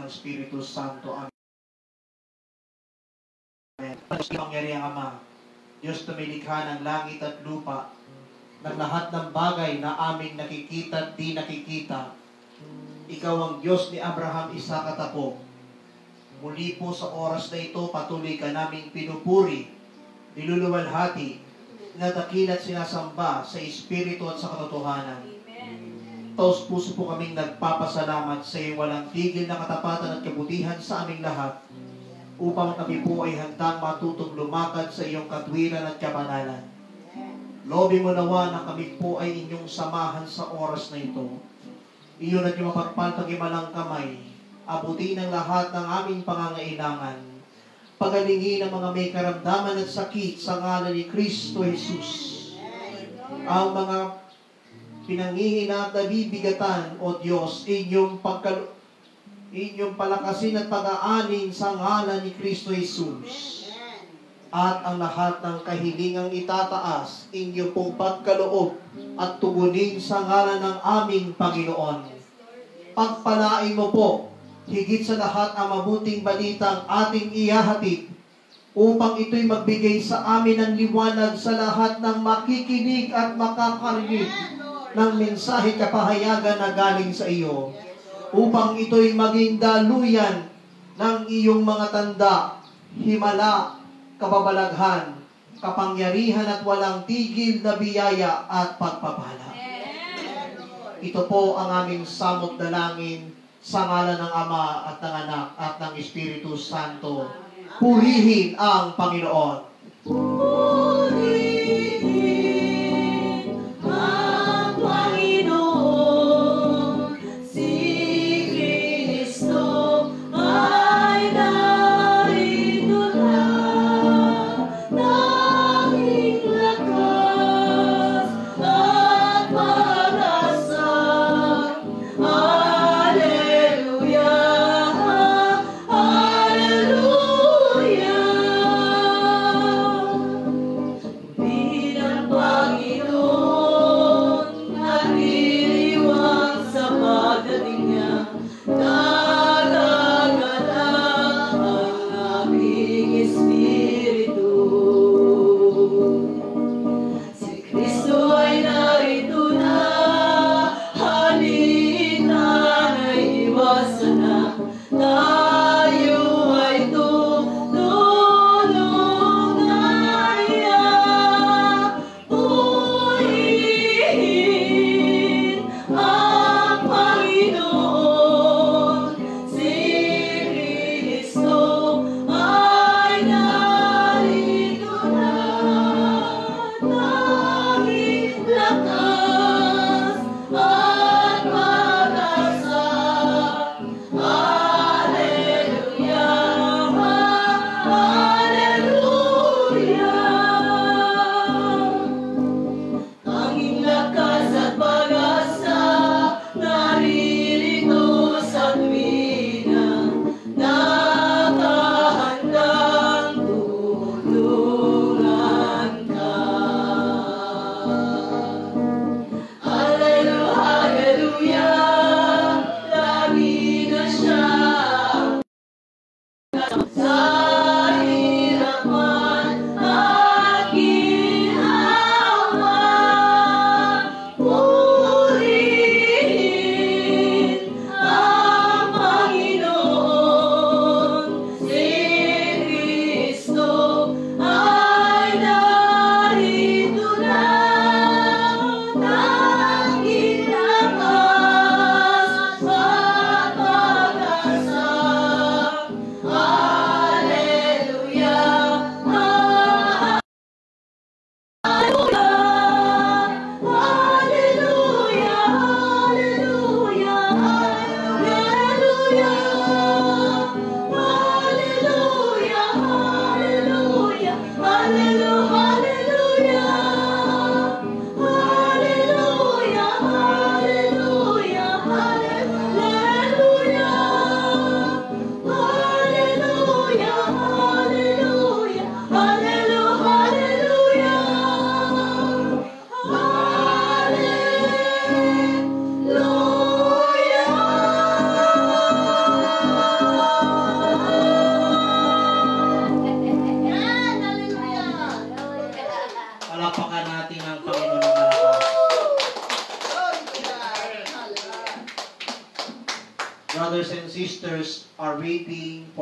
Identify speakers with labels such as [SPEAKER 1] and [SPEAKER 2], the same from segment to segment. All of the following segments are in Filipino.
[SPEAKER 1] Espiritu Santo. Amen. Pangyariang Ama, Diyos na may likha ng langit at lupa, ng lahat ng bagay na aming nakikita at di nakikita. Ikaw ang Diyos ni Abraham, Isaac at Jacob. Muli po sa oras na ito, patuloy ka naming pinupuri, niluluwalhati, nadakil at sinasamba sa Espiritu at sa katotohanan. Taos puso po kaming nagpapasalamat sa iyong walang tigil na katapatan at kabutihan sa aming lahat, upang kami po ay handang matutong lumakad sa iyong katwiran at kabanalan. Loobin mo nawa na kami po ay inyong samahan sa oras na ito. Iyon at yung mapagpalpagimalang kamay, abutin ang lahat ng aming pangangailangan. Pagalingin ang mga may karamdaman at sakit sa ngalan ni Kristo Jesus. Ang mga pinangihina at nabibigatan, O Diyos, inyong palakasin at pag-aanin sa ngalan ni Kristo Jesus. At ang lahat ng kahilingang itataas, inyo pong pagkaloob at tugunin sa ngalan ng aming Panginoon. Pagpalain mo po, higit sa lahat ang mabuting balitang ating ihahatid, upang ito'y magbigay sa amin ng liwanag sa lahat ng makikinig at makakarinig ng mensahe kapahayagan na galing sa iyo, upang ito'y maging daluyan ng iyong mga tanda, himala, kababalaghan, kapangyarihan at walang tigil na biyaya at pagpapala. Ito po ang aming samot dalangin sa ngalan ng Ama at ng Anak at ng Espiritu Santo. Purihin ang Panginoon.
[SPEAKER 2] Purihin ang Panginoon, si Kristo ay narito na. Nanging lakas at pag-asa. Alleluia, Alleluia.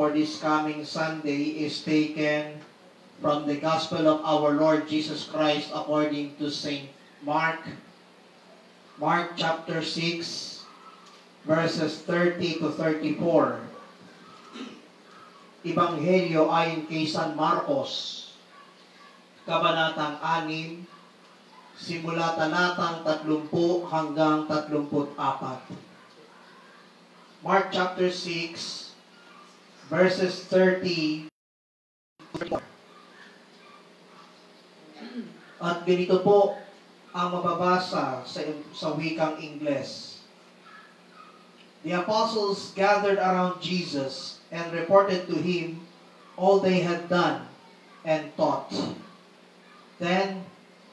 [SPEAKER 1] for this coming Sunday is taken from the Gospel of our Lord Jesus Christ according to Saint Mark. Mark chapter 6, verses 30 to 34. Ebanghelyo ayon kay San Marcos, Kabanatang 6, simula talatang 30 hanggang 34. Mark chapter 6, verses 30. At ganito po ang mababasa sa wikang Ingles. The apostles gathered around Jesus and reported to him all they had done and taught. Then,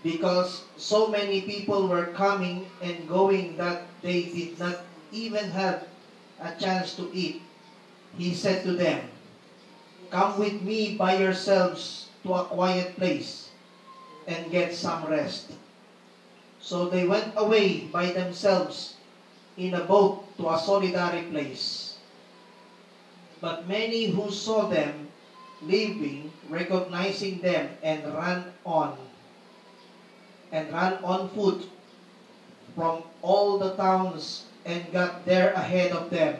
[SPEAKER 1] because so many people were coming and going that they did not even have a chance to eat, he said to them, "Come with me by yourselves to a quiet place and get some rest." So they went away by themselves in a boat to a solitary place. But many who saw them leaving, recognizing them, and ran on foot from all the towns and got there ahead of them.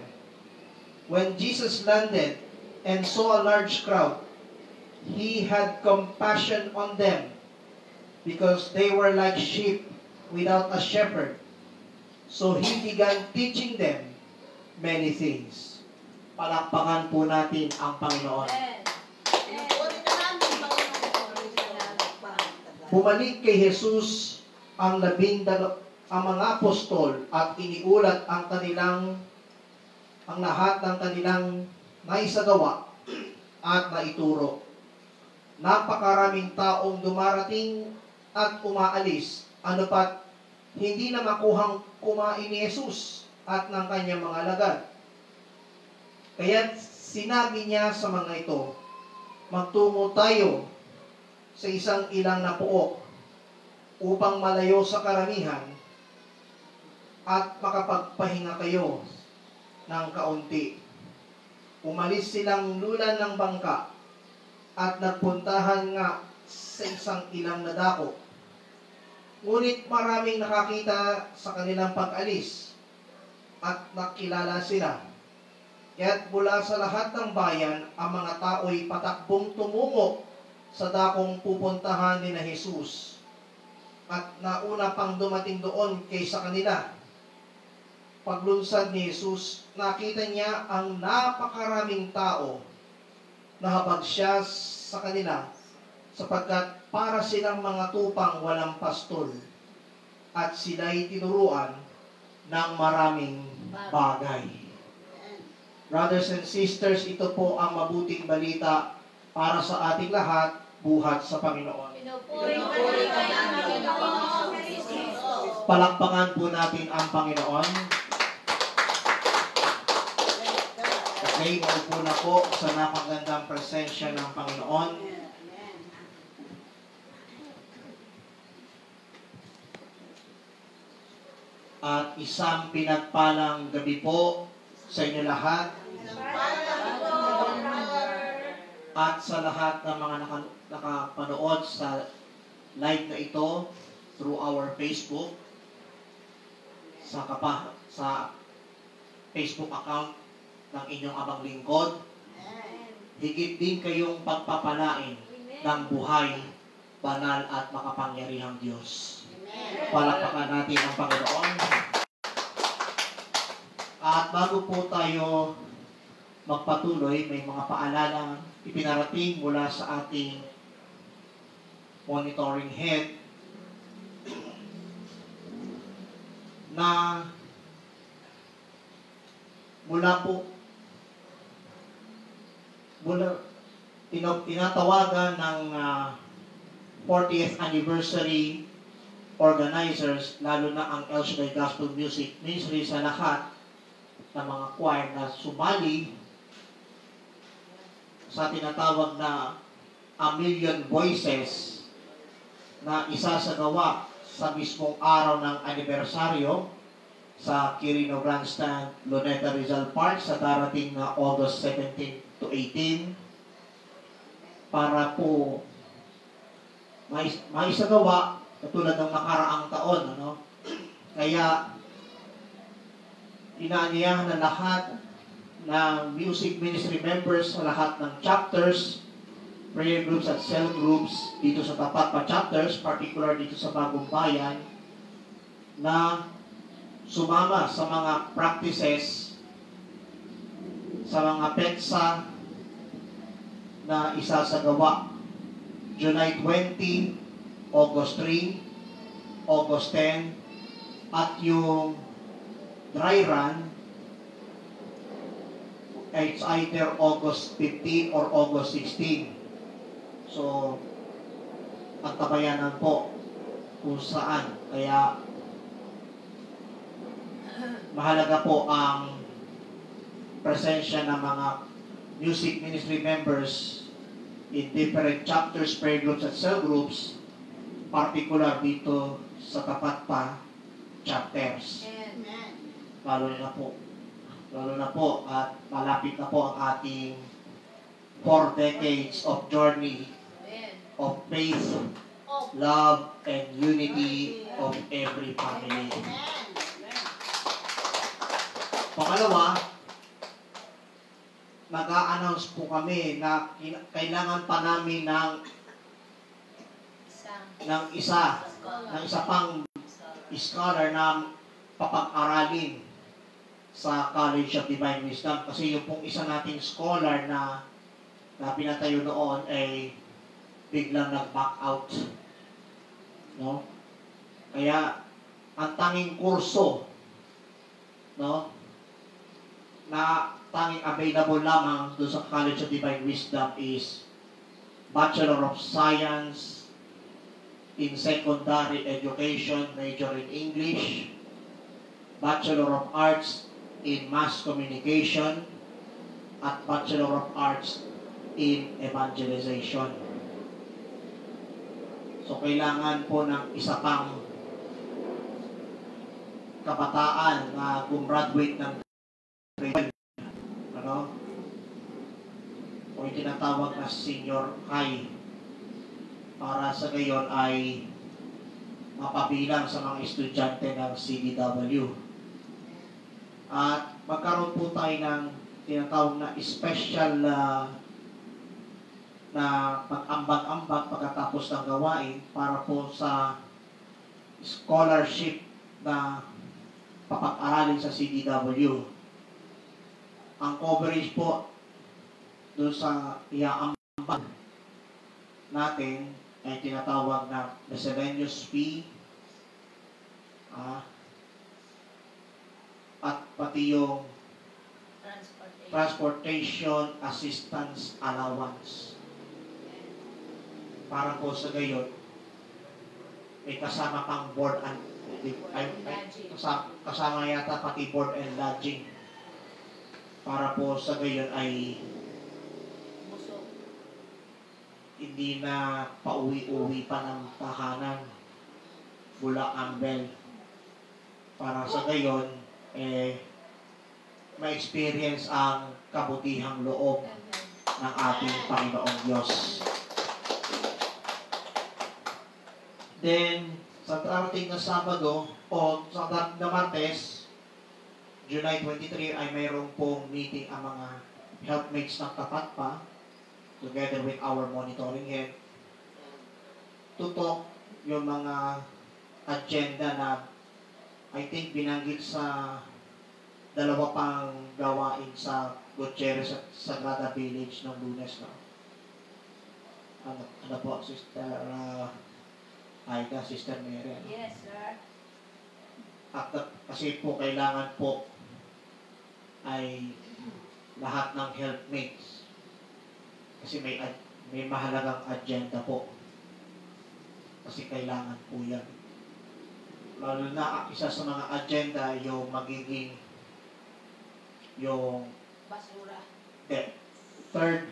[SPEAKER 1] When Jesus landed and saw a large crowd, he had compassion on them, because they were like sheep without a shepherd. So he began teaching them many things. Palakpakan po natin ang Panginoon. Bumalik kay Jesus ang mga apostol at iniulat ang lahat ng kanilang naisagawa at naituro. Napakaraming taong dumarating at umaalis, ano pat hindi na makuhang kumain ni Jesus at ng kanyang mga alagad. Kaya sinabi niya sa mga ito, magtungo tayo sa isang ilang na puok upang malayo sa karamihan at makapagpahinga kayo ng kaunti. Umalis silang lulan ng bangka at nagpuntahan nga sa isang ilang na dako. Ngunit maraming nakakita sa kanilang pag-alis at nakilala sila. Kaya't mula sa lahat ng bayan, ang mga tao'y patakbong tumungo sa dakong pupuntahan ni na Jesus. At nauna pang dumating doon kaysa kanila. Paglunsad ni Jesus, nakita niya ang napakaraming tao. Nahabag siya sa kanila sapagkat para silang mga tupang walang pastol at sila'y tinuruan ng maraming bagay. Brothers and sisters, ito po ang mabuting balita para sa ating lahat, buhat sa Panginoon. Palakpakan po natin ang Panginoon. Okay, maupo na po sa napakagandang presensya ng Panginoon. At isang pinagpalang gabi po sa inyo lahat. At sa lahat ng mga nakapanood sa live na ito through our Facebook, sa Facebook account ng inyong abang lingkod. Higit din kayong pagpapalain ng buhay, banal at makapangyarihang Diyos. Palakpakan natin ang Panginoon. At bago po tayo magpatuloy, may mga paalala ipinarating mula sa ating monitoring head na tinatawagan ng 40th anniversary organizers, lalo na ang El Shaddai Gospel Music Ministry, sa lahat ng mga choir na sumali sa tinatawag na A Million Voices na isasagawa sa mismong araw ng anibersaryo sa Quirino Grandstand, Luneta Rizal Park sa darating na August 17, to 18 para po maisagawa katulad ng nakaraang taon. Ano? Kaya, inaaniyahan na lahat ng music ministry members sa lahat ng chapters, prayer groups at cell groups dito sa Tapat Pa chapters, particular dito sa Bagong Bayan, na sumama sa mga practices, sa mga petsa na isasagawa July 20, August 3, August 10, at yung dry run, it's either August 15 or August 16. So, pagtabayanan po kung saan. Kaya, mahalaga po ang presensya ng mga music ministry members in different chapters, prayer groups, at cell groups, particular dito sa Tapat Pa chapters.
[SPEAKER 2] Amen.
[SPEAKER 1] Lalo na po at malapit na po ang ating 4 decades of journey of faith, love, and unity of every family. Pangalawa, mag-a-announce po kami na kailangan pa namin ng isa pang scholar na papag-aralin sa College of Divine Wisdom. Kasi yung pong isa nating scholar na pinatayo noon ay biglang nag-back out. No? Kaya, ang tanging kurso, no, na tanging available lamang doon sa College of Divine Wisdom is Bachelor of Science in Secondary Education, major in English, Bachelor of Arts in Mass Communication, at Bachelor of Arts in Evangelization. So, kailangan po ng isa pang kabataan na gumraduate ng grade 12, ano? O yung tinatawag na senior high, para sa gayon ay mapabilang sa mga estudyante ng CDW. At magkaroon po tayo ng tinatawag na special na pag-ambag-ambag pagkatapos ng gawain para po sa scholarship na papag-aralin sa CDW. Ang coverage po doon sa iaambag natin ay tinatawag na miscellaneous fee, at pati yung transportation assistance allowance. Para po sa gayon, may kasama pang board and kasama yata pati board and lodging. Para po sa gayon ay hindi na pauwi-uwi pa ng tahanan, bula ambel. Para sa gayon, ma-experience ang kabutihang loob ng ating Panginoong Diyos. Then, sa darating na Sabado o sa darating na Martes, July 23 ay mayroong pong meeting ang mga helpmates ng Tapat Pa together with our monitoring head to talk yung mga agenda na I think binanggit sa dalawa pang gawain sa Gutierrez at Sagrada Village ng Lunes. No? Ano po, Sister Aida, Sister Mary? Ano?
[SPEAKER 2] Yes, sir.
[SPEAKER 1] At kasi po kailangan po ay lahat ng helpmates. Kasi may mahalagang agenda po. Kasi kailangan po yan. Lalo na isa sa mga agenda yung magiging yung
[SPEAKER 2] Basura.
[SPEAKER 1] third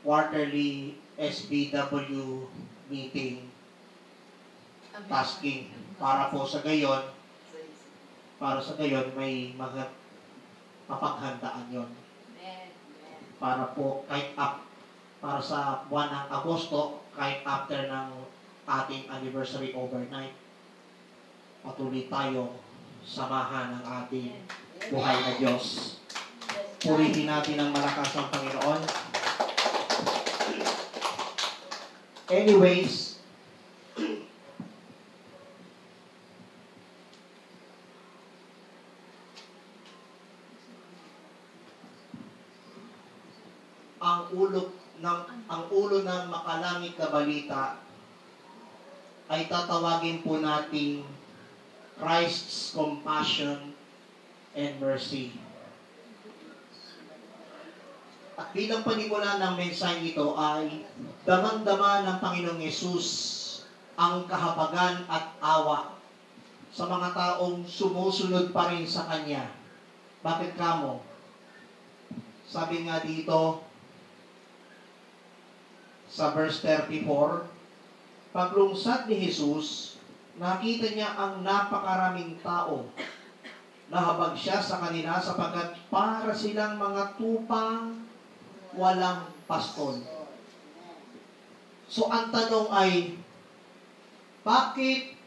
[SPEAKER 1] quarterly SBW meeting tasking para po sa gayon may mga mapaghandaan yon. para po para sa buwan ng Agosto, kahit after ng ating anniversary overnight, patuloy tayong samahan ng ating buhay na Diyos. Purihin natin ang malakas ng Panginoon. Anyways, ang ulo ng makalangit na balita ay tatawagin po nating Christ's compassion and mercy. At bilang panimula ng mensahe ito ay damang-dama ng Panginoong Yesus ang kahabagan at awa sa mga taong sumusunod pa rin sa Kanya. Bakit kamo? Sabi nga dito sa verse 34, paglungsad ni Jesus, nakita niya ang napakaraming tao. Nahabag siya sa kanila sapagkat para silang mga tupang walang pastol. So ang tanong ay, bakit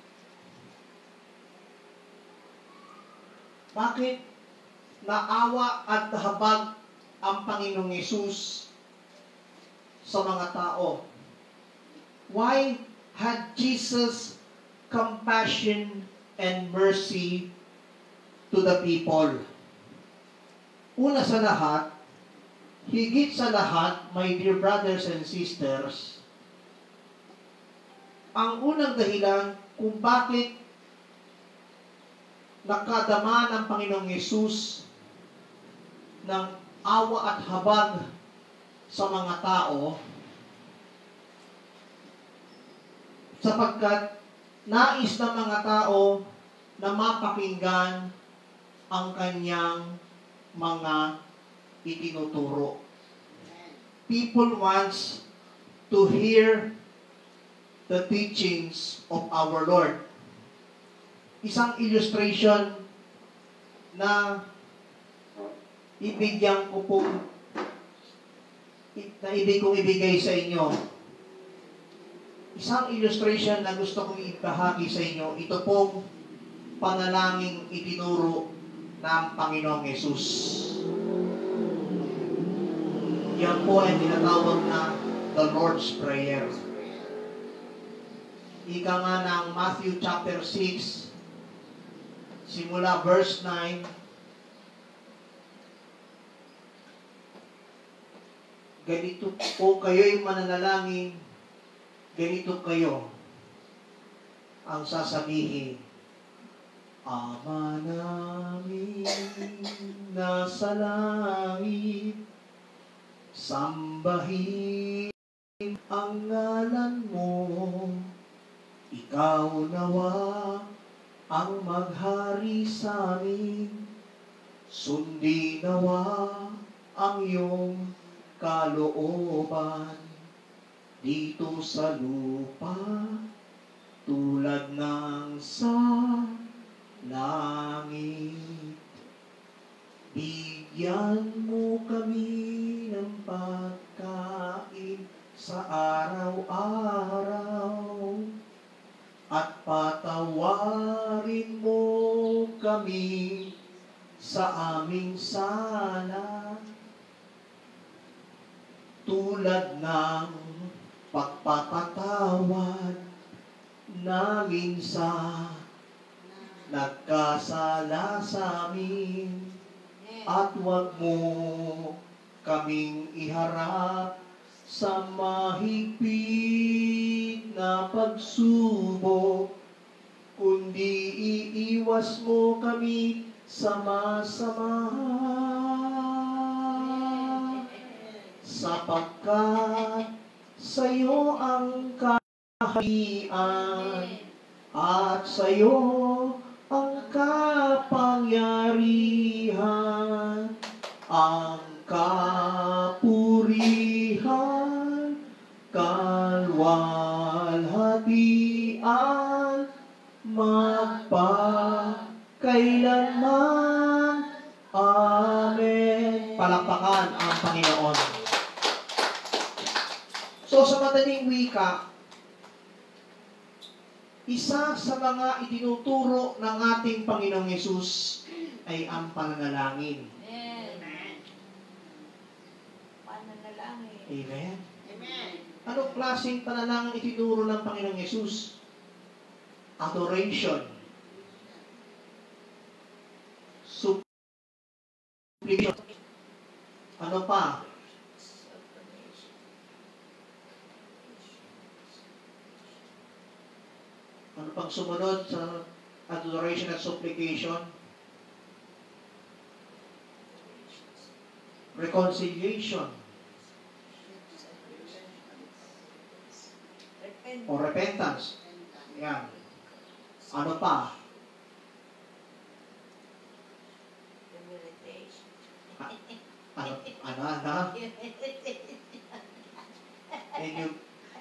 [SPEAKER 1] naawa at nahabag ang Panginoong Yesus sa mga tao? Why had Jesus compassion and mercy to the people? Una sa lahat, higit sa lahat, my dear brothers and sisters, ang unang dahilan kung bakit nakadama ng Panginoong Yesus ng awa at habag sa mga tao, sapagkat nais ng mga tao na mapakinggan ang kanyang mga itinuturo. People wants to hear the teachings of our Lord. Isang illustration na ibig kong ibigay sa inyo. Isang illustration na gusto kong ibahagi sa inyo, ito pong panalangin itinuro ng Panginoong Yesus. Yan po ay tinatawag na the Lord's Prayer. Ika nga ng Matthew chapter 6, simula verse 9, ganito po kayo'y mananalangin, ganito kayo ang sasabihin, Ama namin nasa langit, sambahin ang ngalan mo, ikaw nawa ang maghari sa amin, sundin nawa ang iyong kalooban dito sa lupa tulad ng sa langit. Bigyan mo kami ng pagkain sa araw-araw at patawarin mo kami sa aming sala tulad ng pagpapatawad namin sa nagkasala sa amin, at huwag mo kaming iharap sa mahigpit na pagsubok, kundi iiwas mo kami sa masama. Sapagkat sa'yo ang kaharian at sa'yo ang kapangyarihan, ang kapurihan, kalwalhatian, magpakailanman. Amen. Palakpakan ang Panginoon. So sa madaling wika, isa sa mga itinuturo ng ating Panginoong Yesus ay ang pananalangin.
[SPEAKER 2] Pananalangin.
[SPEAKER 1] Amen?
[SPEAKER 2] Amen.
[SPEAKER 1] Anong klaseng panalangin itinuro ng Panginoong Yesus? Adoration. Supplication. Ano pa? Ano pang sumunod sa adoration at supplication? Reconciliation o repentance. Yan. Ano pa? Ano?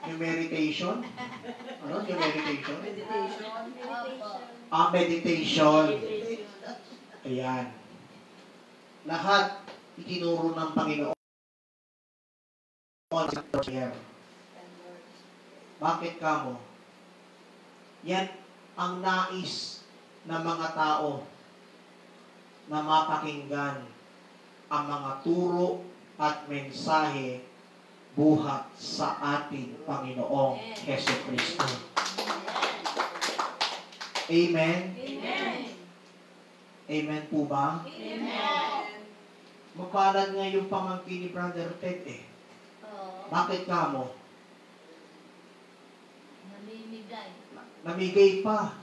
[SPEAKER 1] Numeritation? Ano? Numeritation? Meditation. Ayan. Lahat itinuro ng Panginoon. Bakit kamo? Yan ang nais ng mga tao na mapakinggan ang mga turo at mensahe buhat sa ating Panginoong Jesucristo. Amen?
[SPEAKER 2] Amen.
[SPEAKER 1] Amen po ba?
[SPEAKER 2] Amen.
[SPEAKER 1] Mapalad nga yung pamangkin ni Brother Ted eh. Bakit kamo?
[SPEAKER 2] Namimigay.
[SPEAKER 1] Namigay pa.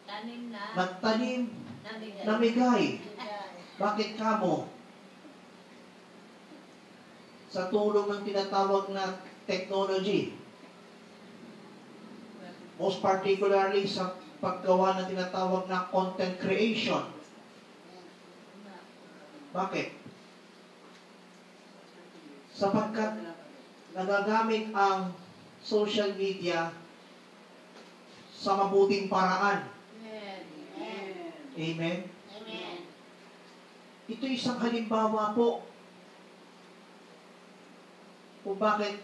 [SPEAKER 2] Tanim na.
[SPEAKER 1] Nagtanim.
[SPEAKER 2] Namigay.
[SPEAKER 1] Namigay. Bakit kamo? Sa tulong ng tinatawag na technology. Most particularly sa paggawa ng tinatawag na content creation. Bakit? Sapagkat nagagamit ang social media sa mabuting paraan. Amen?
[SPEAKER 2] Amen.
[SPEAKER 1] Ito isang halimbawa po kung bakit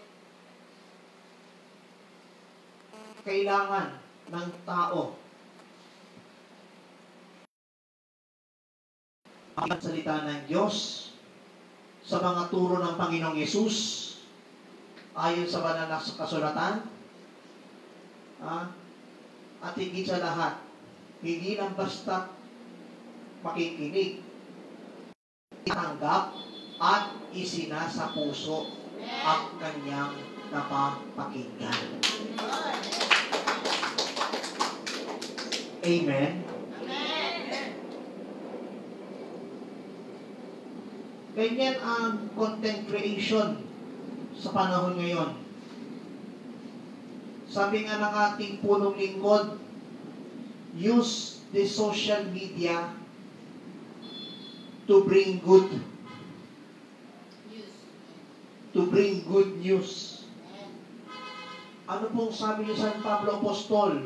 [SPEAKER 1] kailangan ng tao ang salita ng Diyos sa mga turo ng Panginoong Yesus ayon sa banal na kasulatan, at higit sa lahat, hindi lang basta makikinig, itanggap at isinasa puso ang kanyang napapakinggan. Amen? Ganyan ang content creation sa panahon ngayon. Sabi nga ng ating punong lingkod, use the social media to bring good news. Ano pong sabi ni San Pablo Apostol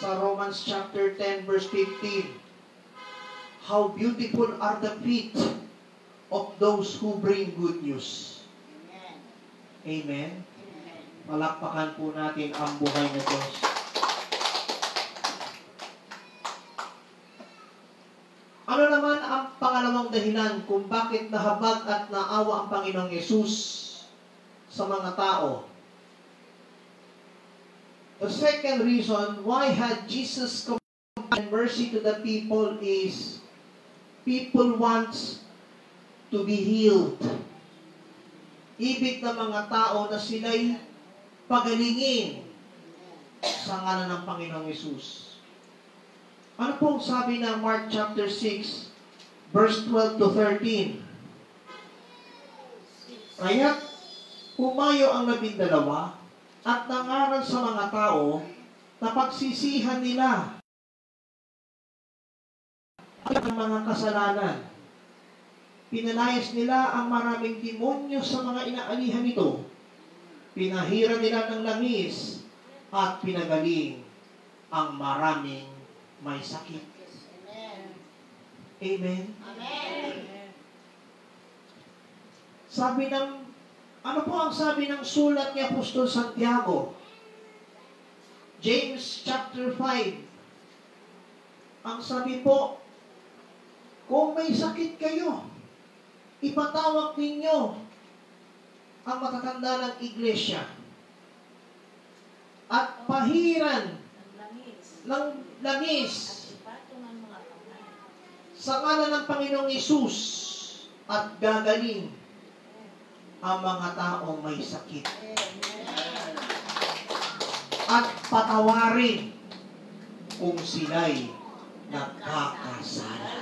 [SPEAKER 1] sa Romans chapter 10 verse 15? How beautiful are the feet of those who bring good news. Amen. Palakpakan po natin ang buhay na Diyos. Ano naman ang pangalawang dahilan kung bakit nahabag at naawa ang Panginoong Yesus sa mga tao? The second reason why had Jesus compassion and mercy to the people is people wants to be healed. Ibig ng mga tao na sila'y pagalingin sa ngalan ng Panginoong Yesus. Ano pong sabi ng Mark chapter 6, verse 12 to 13? Kaya't humayo ang 12 at nangaral sa mga tao na pagsisihan nila ang mga kasalanan. Pinalayas nila ang maraming demonyo sa mga inaalihan nito. Pinahira nila ng langis at pinagaling ang maraming may sakit. Amen?
[SPEAKER 2] Amen.
[SPEAKER 1] Sabi ng, ano po ang sabi ng sulat ni Apostol Santiago? James chapter 5. Ang sabi po, kung may sakit kayo, ipatawag ninyo ang matatanda ng iglesia at pahiran ng langis sa ngalan ng Panginoong Hesus at gagaling ang mga taong may sakit. At patawarin kung sila'y nagkakasala.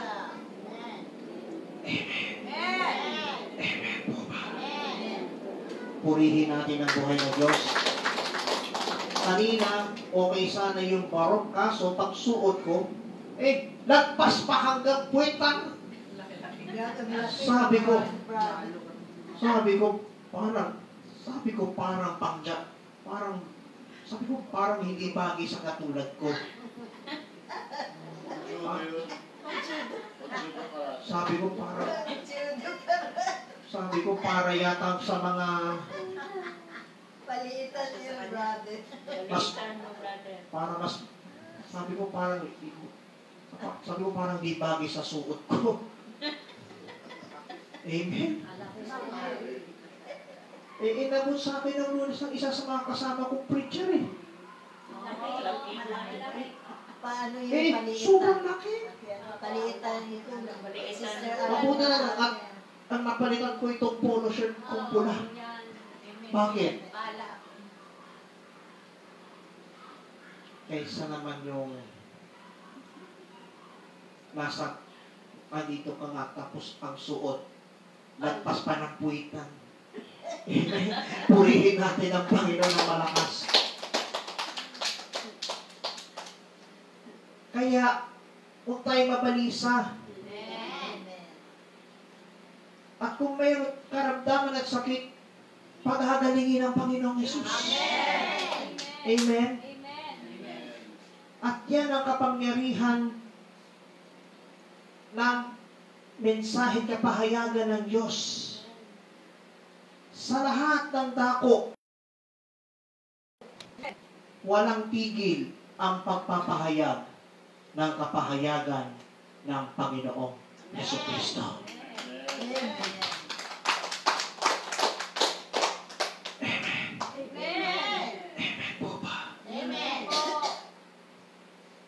[SPEAKER 1] Amen. Amen po ba? Purihin natin ang buhay ng Diyos. Kanina, okay sana yung barok, kaso pagsuot ko, lagpas pa hanggang puwetang. Sabi ko, parang hindi bagay sa katulad ko. Sabi ko, para yata sa mga
[SPEAKER 3] palitan niyo, brother.
[SPEAKER 1] sabi ko, parang di bagay sa suot ko. Amen. Inabot sa akin ng Lunes ng isa sa mga kasama kong preacher
[SPEAKER 3] Paano yung palitan?
[SPEAKER 1] Sobrang laki.
[SPEAKER 3] Palitan ito.
[SPEAKER 1] Mabuti na lang at ang napalitan ko itong polo shirt kong pula. Bakit? Kaysa naman yung dito ka nga tapos ang suot, lagpas pa ng puwitan. Purihin natin ang Panginoon na malakas. Kaya, huwag tayo mabalisa. At kung mayroon karamdaman at sakit, paghagalingin ang Panginoong Hesus. Amen. At yan ang kapangyarihan ng mensahe kapahayagan ng Diyos. Sa lahat ng dako, walang tigil ang pagpapahayag ng kapahayagan ng Panginoong Jesucristo.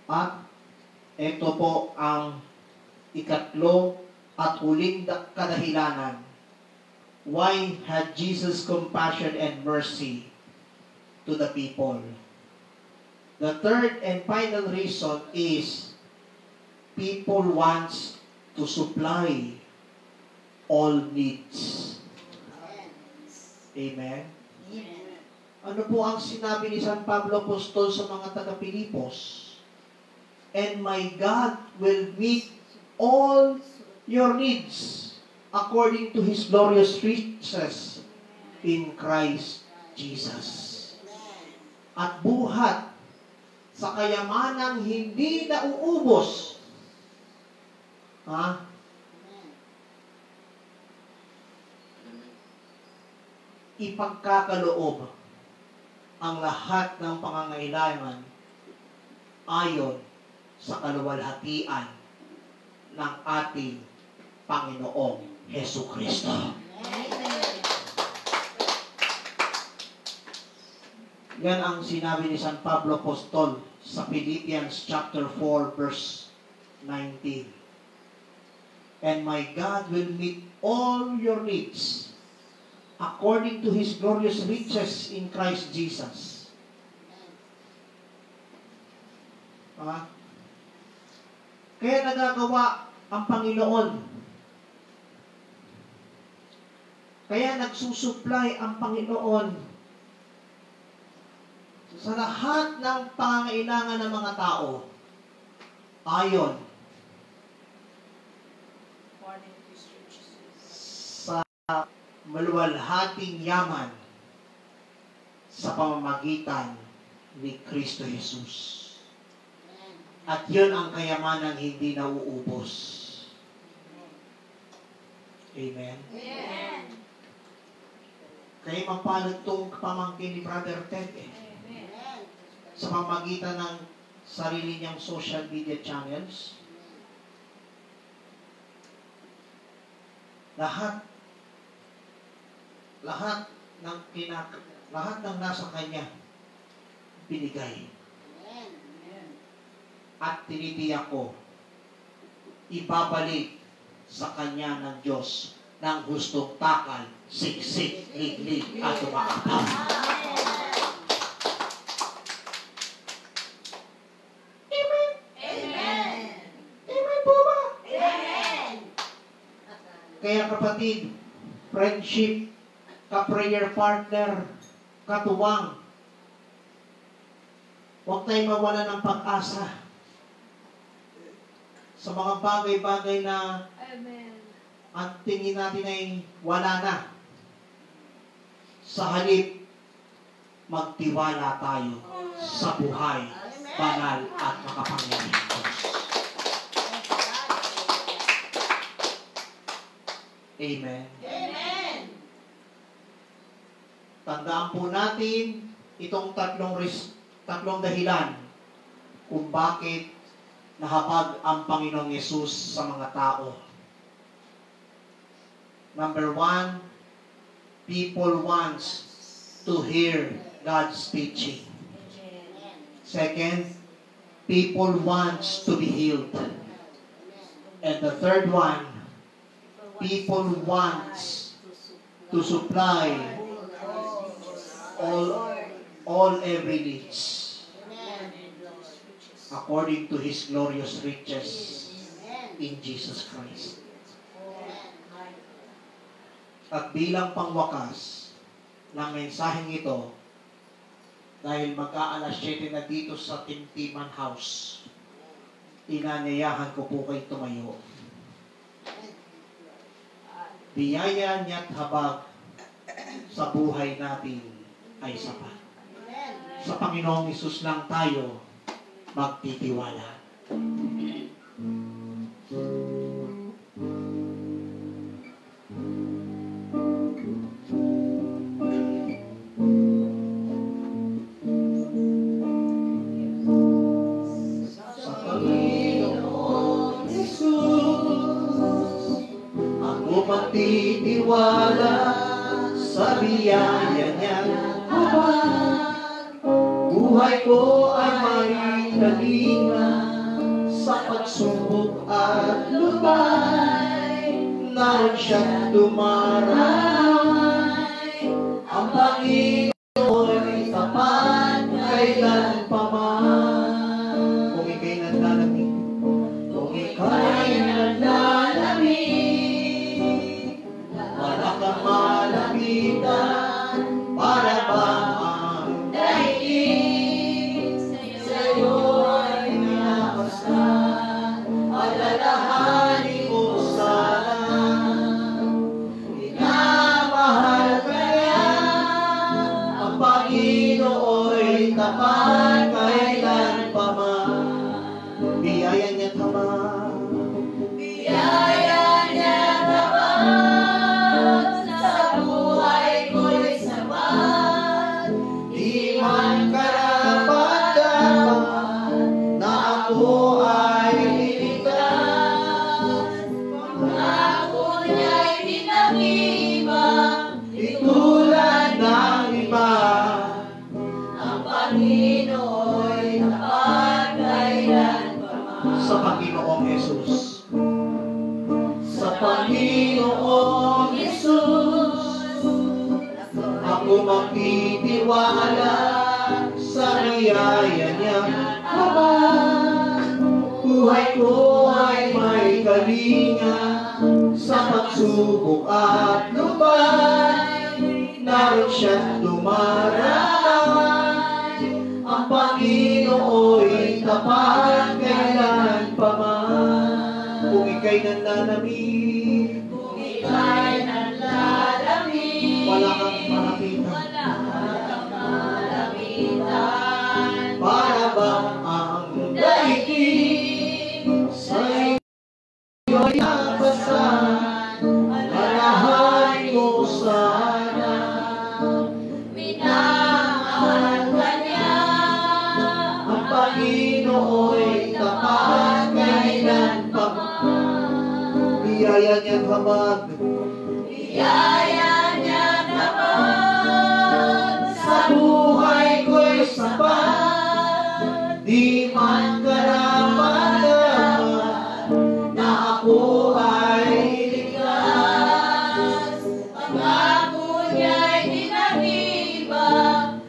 [SPEAKER 1] At ito po ang ikatlo at huling kadahilanan. Why had Jesus compassion and mercy to the people? The third and final reason is people wants to supply all needs. Amen? Ano po ang sinabi ni San Pablo Apostol sa mga taga-Pilipos? And my God will meet all your needs according to His glorious riches in Christ Jesus. At buhat sa kayamanang hindi nauubos. Ipagkakaloob ang lahat ng pangangailangan ayon sa kaluwalhatian ng ating Panginoong Jesucristo. Yan ang sinabi ni San Pablo Apostol sa Philippians chapter 4 verse 19. And my God will meet all your needs according to His glorious riches in Christ Jesus. Kaya nagagawa ang Panginoon. Kaya nagsusupply ang Panginoon sa lahat ng pangangailangan ng mga tao ayon sa maluwalhating yaman sa pamamagitan ni Kristo Jesus. At yun ang kayamanang hindi nauubos. Amen?
[SPEAKER 2] Amen.
[SPEAKER 1] Kaya mapalad tong pamangkin ni Brother Ted sa pamagitan ng sarili niyang social media channels. Lahat ng nasa kanya binigay. At tinitiyak ko, ibabalik sa kanya ng Diyos ng gustong takal, siksik, liglig, at umaakaw. Amen.
[SPEAKER 2] Amen.
[SPEAKER 1] Amen po ba?
[SPEAKER 2] Amen.
[SPEAKER 1] Kaya kapatid, friendship, ka-prayer partner, katuwang, huwag tayong mawala ng pag-asa sa mga bagay-bagay na ang tingin natin ay wala na. Sa halip, magtiwala tayo sa buhay, banal at makapangyarihang Diyos. Amen.
[SPEAKER 2] Amen.
[SPEAKER 1] Tandaan po natin itong tatlong dahilan kung bakit nahabag ang Panginoong Yesus sa mga tao. Number 1, people wants to hear God's teaching. Second, people wants to be healed. And the third one, people wants to supply all every needs according to His glorious riches in Jesus Christ. At bilang pangwakas ng mensaheng ito, dahil mag-aalas 7 na dito sa Timtiman House, inanyayahan ko po kayo tumayo. Biyaya niya't habag sa buhay natin ay sapat. Sa Panginoong Hesus lang tayo magtitiwala. Sa Panginoong Hesus, ako magtitiwala sa biyaya niyang habag. Buhay ko ay may kalinga sa pagsubok at lubay. Naroon siyang dumaray. Ang Panginoon'y tapat kailan pa man. Kung ika'y naglalamig, kung ika'y naglalamig, wala kang malapitan para ba ang daigdig sa'yo ay minapasan. Alalahanin mo sana, minamahal ka niya. Ang Panginoon'y tapat kailan pa man. Biyaya niya't habag,
[SPEAKER 2] Biyaya niya naman sa buhay ko'y sapat.
[SPEAKER 1] di man karapat-dapat na ako ay iligtas.
[SPEAKER 2] Ako niya'y pinag-iba,
[SPEAKER 1] Di tulad ng iba,
[SPEAKER 2] ang Panginoon'y tapat kailan pa man.
[SPEAKER 1] sa Panginoong Yesus. Sa Panginoong Yesus, ako magtitiwala sa biyaya niyang habag. Buhay ko ay may kalinga sa pagsubok at lubay. Naroon siyang dumaray. Ang Panginoon'y tapat kailan pa man. Kung ika'y nanlalamig,
[SPEAKER 2] Kung ika'y nanlalamig,
[SPEAKER 1] wala kang malapitan.
[SPEAKER 2] wala kang malapitan.
[SPEAKER 1] Para ba ang daigdig sa iyo'y napasan? Alahanin mo sana, biyaya niyan habag.
[SPEAKER 2] Biyaya niya naman sa buhay ko'y sapat.
[SPEAKER 1] Di man karapat-dapat na ako ay
[SPEAKER 2] Ligtas, pangako niya'y di nag-iiba,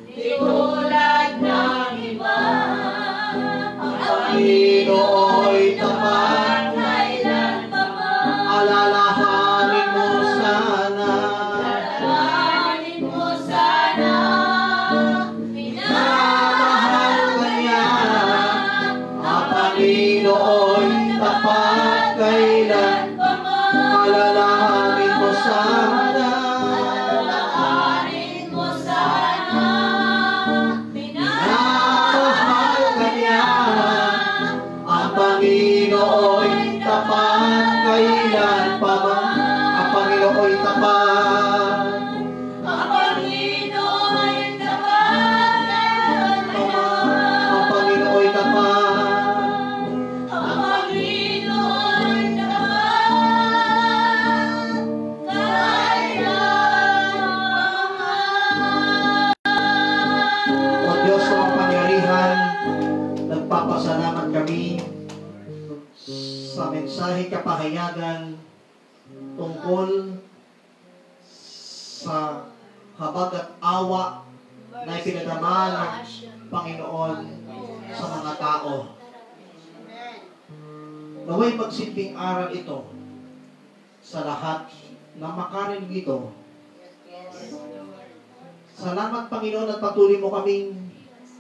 [SPEAKER 2] di tulad ng iba. Ang
[SPEAKER 1] Panginoon'y tapat,
[SPEAKER 2] kailan pa man.
[SPEAKER 1] alalahanin mo sana.
[SPEAKER 2] Alalahanin mo sana,
[SPEAKER 1] Minamahal ka niya, ang Panginoon'y tapat, kailan
[SPEAKER 2] pa man.
[SPEAKER 1] alalahanin mo sana.
[SPEAKER 2] Alalahanin mo sana,
[SPEAKER 1] Minamahal ka niya, ang Panginoon'y tapat, kailan pa man. Ang Panginoon'y tapat.
[SPEAKER 2] ang Panginoon tapat, kailan pa man.
[SPEAKER 1] Ang Panginoon'y tapat.
[SPEAKER 2] Ang Panginoon tapat, kailan pa man.
[SPEAKER 1] O Diyos sa makapangyarihan, nagpapasalamat kami sa mensahe kapahayagan tungkol sa habag at awa na ipinadama ng Panginoon sa mga tao. Naway magsilbing aral ito sa lahat na makarinig ito. Salamat, Panginoon, at patuloy mo kaming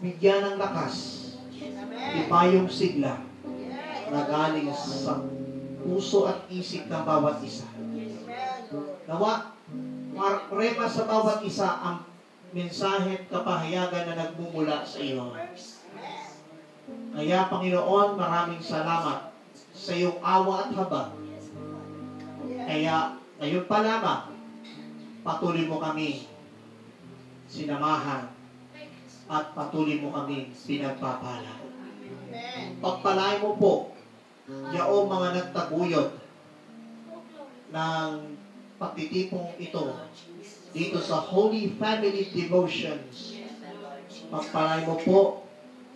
[SPEAKER 1] bigyan ng lakas, ipayong sigla na galing sa puso at isip ng bawat isa. Nawa, marema sa bawat isa ang mensahe at kapahayagan na nagmumula sa iyo. Kaya, Panginoon, maraming salamat sa iyong awa at habag. Kaya, ngayon pa lamang, patuloy mo kami sinamahan at patuloy mo kami pinagpapala. Pagpalain mo po yaong mga nagtaguyod ng pagtitipong ito dito sa Holy Family Devotions. Pagpalain mo po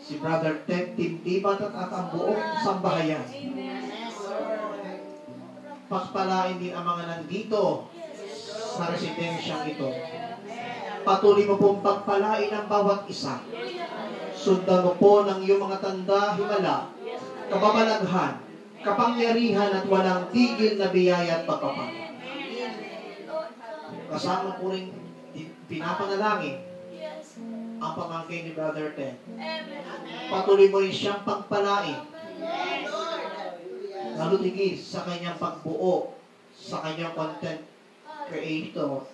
[SPEAKER 1] si Brother Ted Timtibat at ang buong sambahayan. Pagpalain din ang mga nandito sa residensyang ito. Patuloy mo pong pagpalain ang bawat isa. Sundan mo po ng iyong mga tanda, himala, kababalaghan, kapangyarihan at walang tigil na biyaya at pagpapala. Kasama ko rin pinapanalangin ang pamangkin ni Brother Ted. Patuloy mo rin siyang pagpalain. Lalo tigil sa kanyang pagbuo, sa kanyang content creator.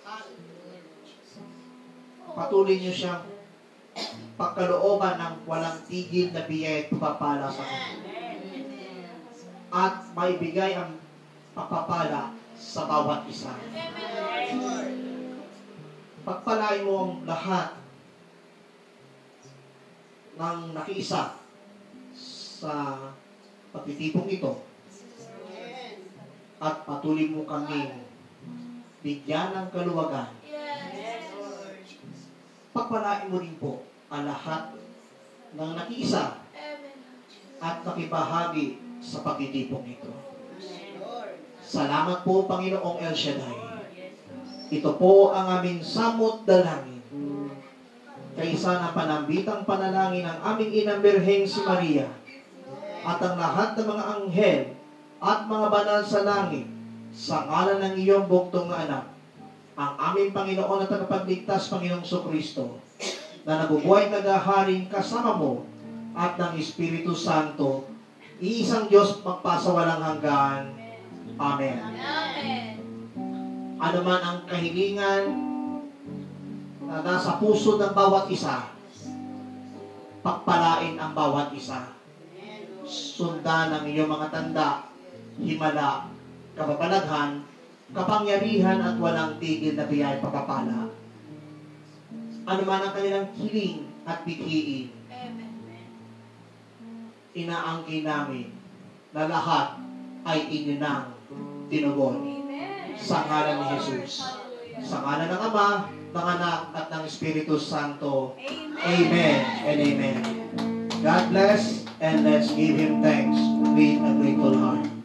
[SPEAKER 1] Patuloy niyo siyang pagkalooban ng walang tigil na biyaya at pagpapala sa kanya. At maibigay ang pagpapala sa bawat isa. Pagpalain mo ang lahat ng nakiisa sa pagtitipong ito. At patuloy mo kami bigyan ng kaluwagan. Pagpalain mo rin po ang lahat ng nakiisa at nakibahagi sa pagtitipong ito. Salamat po, Panginoong El Shaddai. Ito po ang aming samot dalangin. Kaisa na panambitang panalangin ng aming inang Birheng si Maria at ang lahat ng mga anghel at mga banal sa langit sa ngalan ng iyong bugtong na anak, ang aming Panginoon at tagapagligtas, Panginoong Kristo, na nabubuhay naghaharing kasama mo at ng Espiritu Santo, iisang Diyos magpasawalang hanggan. Amen. Ano man ang kahilingan na nasa puso ng bawat isa, pagpalain ang bawat isa. Sundan ang iyong mga tanda, himala, kababalaghan, kapangyarihan at walang tigil na biyaya pagpapala. Ano man ang kanilang hiling at bithiin, inaangkin namin na lahat ay inyo nang tinugon.
[SPEAKER 2] Amen.
[SPEAKER 1] Sa ngalan ni Jesus. Sa ngalan ng Ama, ng Anak, at ng Espiritu Santo.
[SPEAKER 2] Amen.
[SPEAKER 1] Amen and amen. God bless, and let's give Him thanks with a grateful heart.